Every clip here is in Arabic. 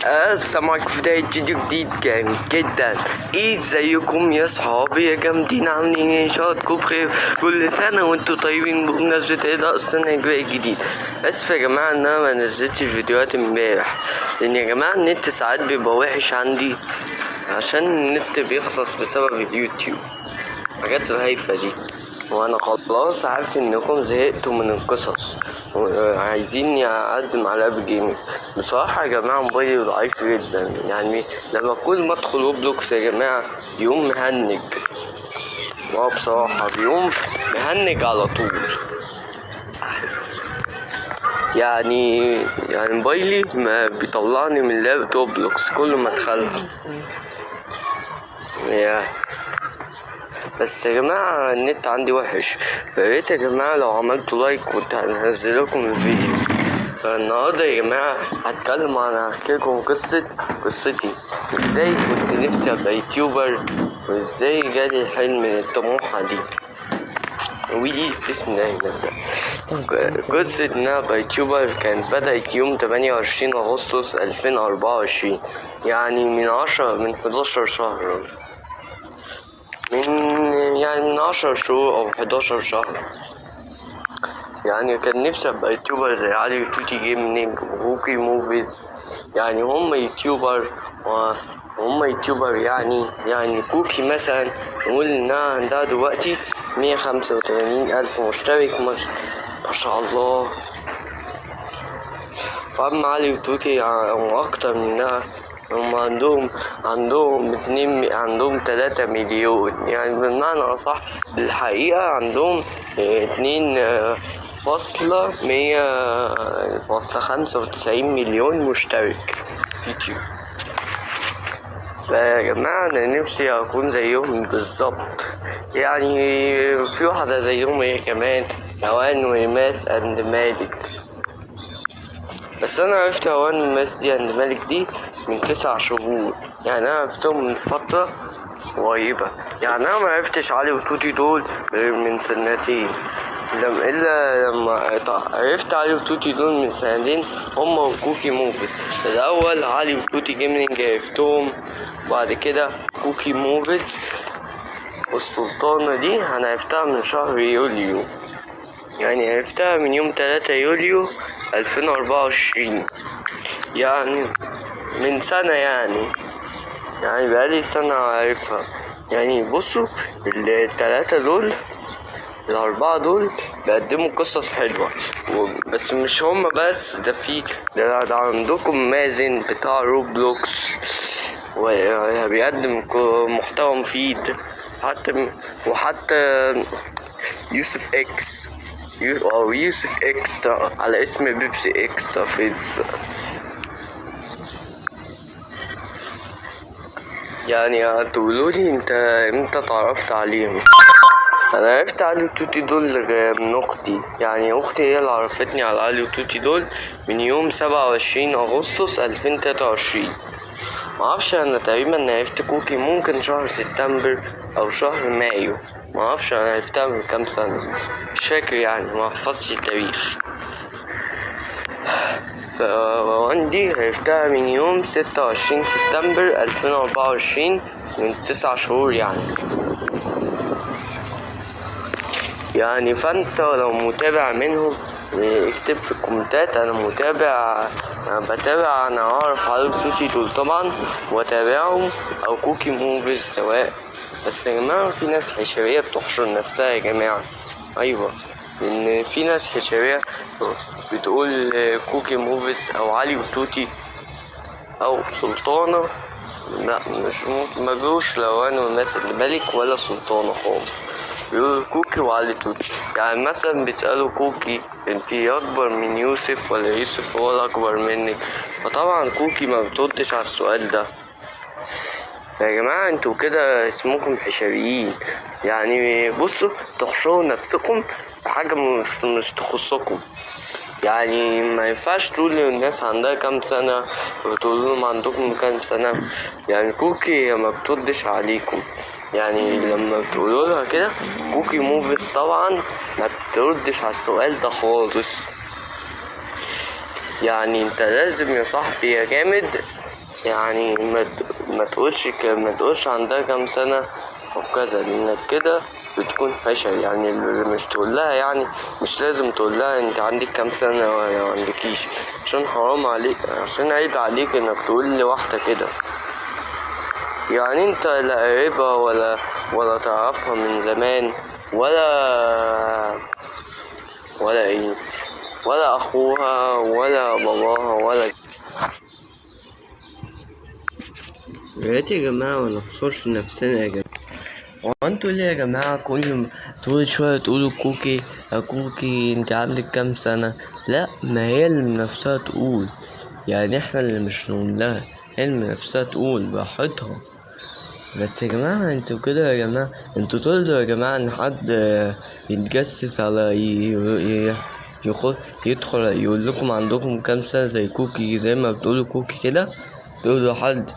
السلام عليكم في بداية فيديو جديد جامد جدا. ازيكم يا صحابي يا جامدين؟ عاملين ايه؟ ان شاء الله تكونوا بخير. كل سنة وانتوا طيبين بمناسبة عيد السنة الجديد. اسف يا جماعة ان انا ما نزلتش فيديوهات امبارح، لان يا جماعة النت ساعات بيبقى وحش عندي عشان النت بيخلص بسبب اليوتيوب، حاجات الهايفة دي. وانا خلاص عارف انكم زهقتوا من القصص وعايزيني اقدم على اب جيمنج. بصراحة يا جماعة موبايلي ضعيف جدا، يعني لما كل ما ادخل روبلوكس يا جماعة يقوم مهنج. بصراحة بيقوم مهنج على طول. يعني موبايلي ما بيطلعني من لعبة روبلوكس كل ما ادخلها. بس يا جماعة النت عندي وحش، فياريت يا جماعة لو عملتوا لايك كنت هنزل لكم الفيديو. فالنهاردة يا جماعة هتكلم هحكي لكم قصتي ازاي كنت نفسي ابقى يوتيوبر، وازاي جالي الحلم الطموحة دي. بسم الله نبدأ. قصة ان انا ابقى يوتيوبر كانت بدأت يوم 28 اغسطس 2024، يعني من 11 شهر، من 10 شهور او 11 شهر. يعني كان نفسي ابقى يوتيوبر زي علي وتوتي جيمنج وكوكي موفيز. يعني هم يوتيوبر يعني كوكي مثلا نقول انها عندها دلوقتي 185,000 مشترك، ما شاء الله. واما علي وتوتي اكتر منها، هم عندهم 3 مليون، يعني بمعنى اصح الحقيقة عندهم 2.95 مليون مشترك يوتيوب. فيا جماعة أنا نفسي أكون زيهم بالظبط. يعني في واحدة زيهم هي كمان، هوان وماس أند مالك. بس أنا عرفت هوان وماس دي أند مالك دي من 9 شهور، يعني أنا عرفتهم من فترة قريبة. يعني أنا ما عرفتش علي وتوتي دول غير من سنتين، إلا لما عرفت علي وتوتي دول من سنتين هما وكوكي موفيز. الأول علي وتوتي جيمنج عرفتهم، وبعد كده كوكي موفيز. والسلطانة دي أنا عرفتها من شهر يوليو، يعني عرفتها من يوم 3 يوليو 2024، يعني من سنة، يعني بقالي سنة عارفها. يعني بصوا الأربعة دول بيقدموا قصص حلوة، بس مش هما بس، ده عندكم مازن بتاع روبلوكس وبيقدم محتوى مفيد، وحتى يوسف اكسترا على اسم بيبسي اكسترا فيز. يعني هتقولولي انت امتى تعرفت عليهم؟ انا عرفت علي وتوتي دول من اختي، يعني اختي هي اللي عرفتني على علي وتوتي دول من يوم 27 اغسطس 2023. معرفش، انا تقريبا عرفت كوكي ممكن شهر سبتمبر او شهر مايو، معرفش انا عرفتها من كام سنة، مش فاكر، يعني ما حفظتش التاريخ. فوندي عرفتها من يوم 26 سبتمبر 2024، من 9 شهور يعني فانت لو متابع منهم اكتب في الكومنتات انا متابع، انا اعرف علي وتوتي دول طبعا واتابعهم، او كوكي موفيز سواء. بس يا جماعة في ناس حشرية بتحشر نفسها يا جماعة، ايوه، ان في ناس حشرية بتقول كوكي موفيز او علي وتوتي او سلطانة. لا، مش ما بيقولوش لوان والناس اللي ملك ولا سلطانة خالص، بيقولوا كوكي وعلي توتي. يعني مثلا بيسألوا كوكي انتي اكبر من يوسف ولا يوسف هو الاكبر منك؟ فطبعا كوكي ما بتردش على السؤال ده. يا جماعة انتوا كده اسمكم حشريين، يعني بصوا تحشروا نفسكم بحاجة مش تخصكم. يعني ما ينفعش تقول للناس عندها كام سنة وتقول لهم عندكم كام سنة. يعني كوكي ما بتردش عليكم، يعني لما بتقولوا لها كده كوكي موفيز طبعا ما بتردش على السؤال ده خالص. يعني انت لازم يا صاحبي يا جامد، يعني ما تقولش عندها كام سنة او كذا، لانك كده بتكون فشل. يعني مش تقول لها، يعني مش لازم تقول لها انت عندك كام سنة ولا ما عندكيش، عشان حرام عليك، عشان عيب عليك انك تقول لواحدة كده. يعني انت لا قريبها ولا تعرفها من زمان، ولا ايه، ولا اخوها ولا باباها ولا. يا ريت يا جماعة ما نحصرش نفسنا يا جماعة. هو انتوا ليه يا جماعة طول شوية تقولوا كوكي يا كوكي انت عندك كام سنة؟ لا، ما هي اللي من نفسها تقول، يعني احنا اللي مش نقول لها، هي اللي من نفسها تقول براحتها. بس يا جماعة انتوا كده يا جماعة، انتوا ترضوا يا جماعة ان حد يتجسس على يدخل يقول لكم عندكم كام سنة زي كوكي، زي ما بتقولوا كوكي كده؟ ترضوا حد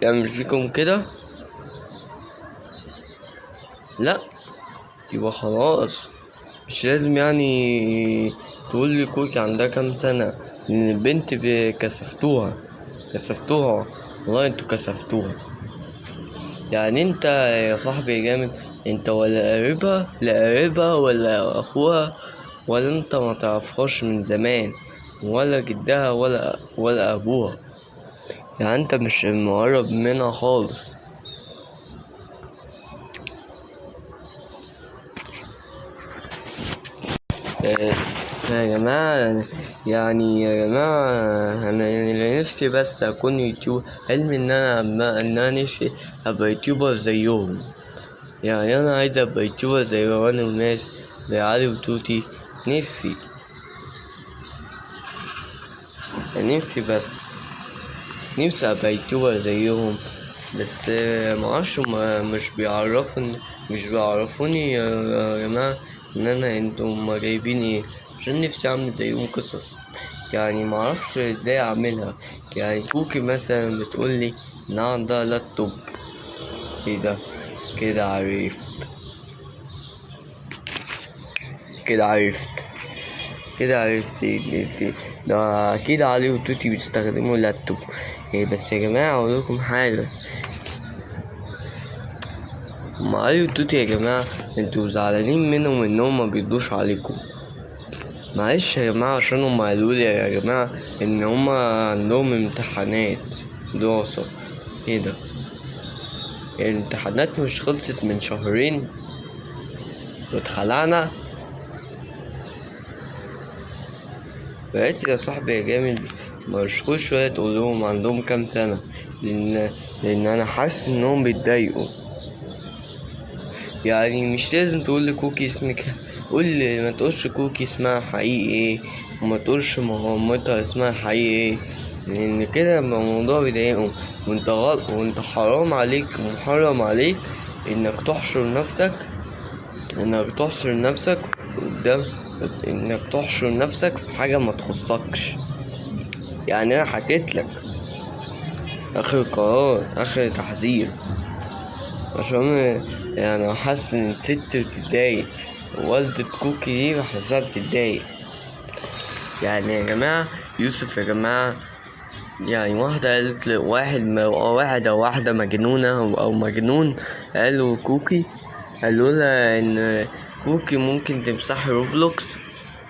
يعمل فيكم كده؟ لا، يبقى خلاص مش لازم يعني تقول لي كوكي عندها كام سنة، لأن البنت كسفتوها والله انتوا كسفتوها. يعني انت يا صاحبي يا جامد، انت ولا قريبها ولا اخوها، ولا انت ما تعرفهاش من زمان، ولا جدها ولا ابوها، يعني انت مش مقرب منها خالص. يا جماعة، يعني يا جماعة، أنا نفسي بس أكون يوتيوب، علم إن أنا نفسي أبقى يوتيوبر زيهم. يعني أنا عايز أبقى يوتيوبر زي روان وناس، زي علي وتوتي. نفسي أبقى يوتيوبر زيهم. بس معرفش مش بيعرفوني يا جماعة انتم جايبين ايه، عشان نفسي اعمل زيهم قصص، يعني معرفش ازاي اعملها. يعني كوكي مثلا بتقولي ان عندها لابتوب. ايه ده؟ كده عرفت كده عرفت ده اكيد علي وتوتي بيستخدموا لابتوب. بس يا جماعة اقول لكم حاجة، علي وتوتي يا جماعة انتوا زعلانين منهم انهم ما بيردوش عليكم. معلش يا جماعة، عشان هم قالولي يا جماعة ان هم عندهم امتحانات دراسة. ايه ده؟ الامتحانات مش خلصت من شهرين واتخلعنا؟ بقيت يا صاحبي يا جامد مش كل شوية تقولهم عندهم كام سنة، لأن أنا حاسس إنهم بيتضايقوا. يعني مش لازم تقول كوكي اسمك، ما تقولش كوكي اسمها حقيقي ايه، وما تقولش مامتها اسمها حقيقي ايه، لأن كده الموضوع بيضايقهم. وانت غلط، وانت حرام عليك ومحرم عليك انك تحشر نفسك قدام، انك تحشر نفسك في حاجة ما تخصكش. يعني انا حكيت لك اخر قرار، اخر تحذير، عشان يعني حاسس ان الست بتتضايق، والدة كوكي دي بحسها بتتضايق. يعني يا جماعة يوسف يا جماعة، يعني واحدة قالت واحد أو واحدة مجنونة أو مجنون قالوا لها إن كوكي ممكن تمسحي روبلوكس،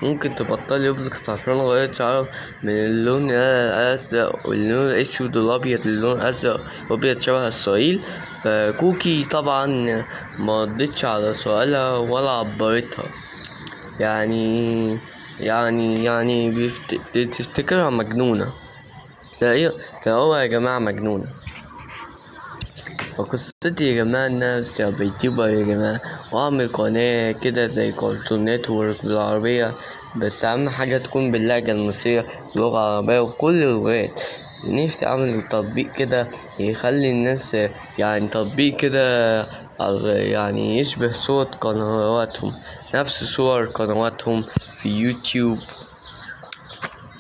ممكن تبطلي روبلوكس عشان غيرت شعرها من اللون الأزرق واللون الأسود والأبيض للون الأزرق وأبيض شبه إسرائيل. فكوكي طبعا ما ردتش على سؤالها ولا عبرتها. يعني بتفتكرها مجنونة. ده هو يا جماعة مجنونة. فقصتي يا جماعة إن أنا نفسي أبقى يوتيوبر يا جماعة، وأعمل قناة كده زي كارتون نتورك بالعربية، بس أهم حاجة تكون باللهجة المصرية، باللغة العربية وكل اللغات. نفسي أعمل تطبيق كده يخلي الناس، يعني تطبيق كده يعني يشبه صور قنواتهم، نفس صور قنواتهم في يوتيوب.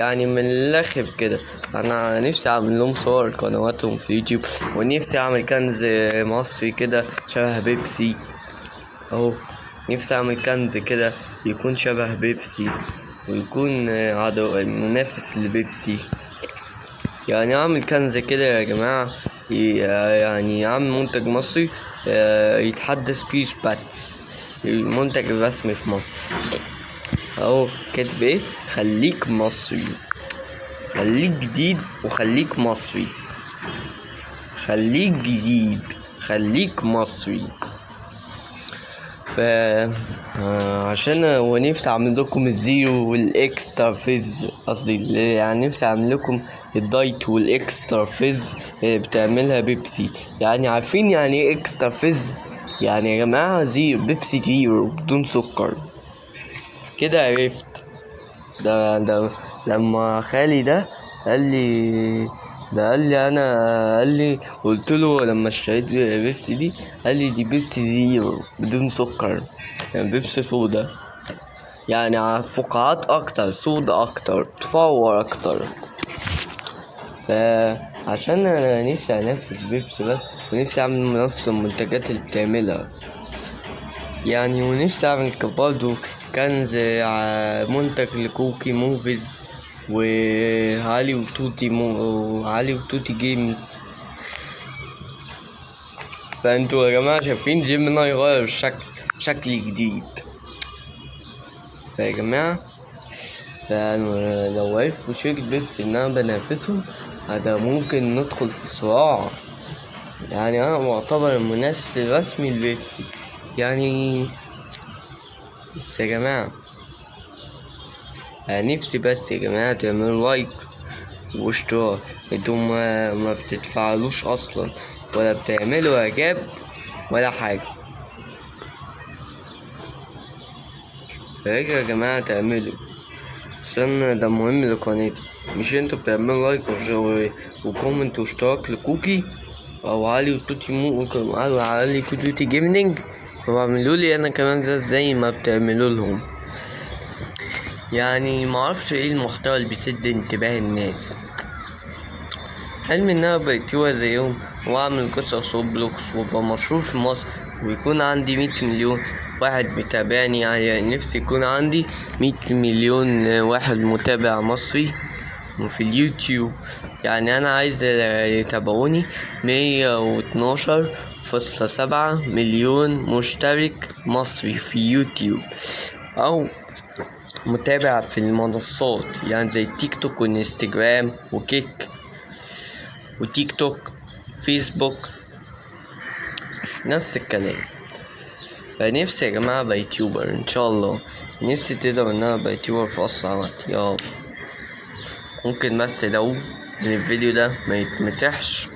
يعني من الاخر كده انا نفسي اعمل لهم صور قنواتهم في يوتيوب، ونفسي اعمل كنز مصري كده شبه بيبسي اهو. نفسي اعمل كنز كده يكون شبه بيبسي، ويكون عدو منافس لبيبسي. يعني اعمل كنز كده يا جماعة، يعني اعمل منتج مصري يتحدث بيه باتس، المنتج الرسمي في مصر. اهو كاتب ايه؟ خليك مصري، خليك جديد وخليك مصري، خليك جديد خليك مصري. عشان ونفسي اعمل لكم الزيرو والاكسترا فيز، قصدي يعني نفسي اعمل لكم الدايت والاكسترا فيز بتعملها بيبسي. يعني عارفين يعني ايه اكسترا فيز؟ يعني يا جماعه زيرو، بيبسي زيرو بدون سكر كده. عرفت ده لما خالي ده قال لي انا قلت له لما اشتريت بيبسي دي، قال لي دي بيبسي زيرو بدون سكر، يعني بيبسي صودا، يعني فقاعات اكتر، صودا اكتر، تفور اكتر. عشان انا نفسي انافس بيبسي بس، ونفسي اعمل نفس المنتجات اللي بتعملها يعني. ونفسي اعمل برضه كنز منتج لكوكي موفيز وعلي وتوتي جيمز. فانتوا يا جماعة شايفين جيميناي يغير شكل جديد. فيا جماعة لو عرفوا شركة بيبسي ان انا بنافسهم، هذا ممكن ندخل في صراع. يعني انا معتبر المنافس الرسمي لبيبسي يعني. بس يا جماعة نفسي بس يا جماعة تعملوا لايك واشتراك. انتوا ما بتدفعلوش اصلا، ولا بتعملوا اعجاب ولا حاجة. فاجي يا جماعة تعملوا، عشان ده مهم لقناتي. مش انتوا بتعملوا لايك وكومنت واشتراك لكوكي او علي وتوتي جيمنج، فبعملوا لي انا كمان زي ما بتعملوا لهم. يعني معرفش ايه المحتوى اللي بيسد انتباه الناس. حلمي ان انا ابقى يوتيوبر زيهم، واعمل قصص وبلوكس وابقى مشهور في مصر، ويكون عندي 100 مليون واحد متابعني. يعني نفسي يكون عندي 100 مليون واحد متابع مصري في اليوتيوب. يعني انا عايز يتابعوني 112.7 مليون مشترك مصري في يوتيوب، او متابع في المنصات يعني زي تيك توك وانستجرام وكيك وتيك توك فيسبوك، نفس الكلام. فنفسي يا جماعة ابقى يوتيوبر ان شاء الله. نفسي تقدر ان انا ابقى يوتيوبر في اسرع وقت يا رب. ممكن بس تدعوا ان الفيديو ده ما يتمسحش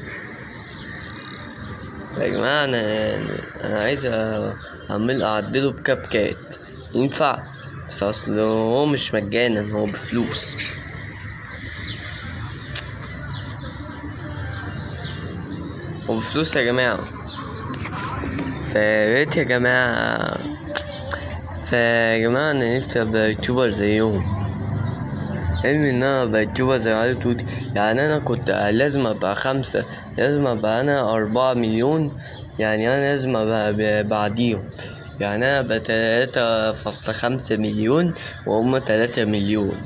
يا جماعة. انا عايز اعدله بكاب كات، ينفع؟ بس اصل هو مش مجانا، هو بفلوس. وبفلوس يا جماعة. فياريت يا جماعة انا نفسي ابقى يوتيوبر زيهم. علمي ان انا ابقى يوتيوبر زي علي توتي. يعني انا كنت لازم ابقى 5، لازم ابقى انا 4 مليون. يعني انا لازم ابقى بعديهم. يعني انا ابقى 3.5 مليون وهم 3 مليون.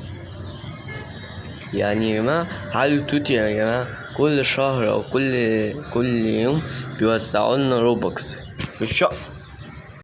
يعني يا جماعة علي توتي يا جماعة كل شهر او كل يوم بيوزعوا لنا روبوكس في الشهر.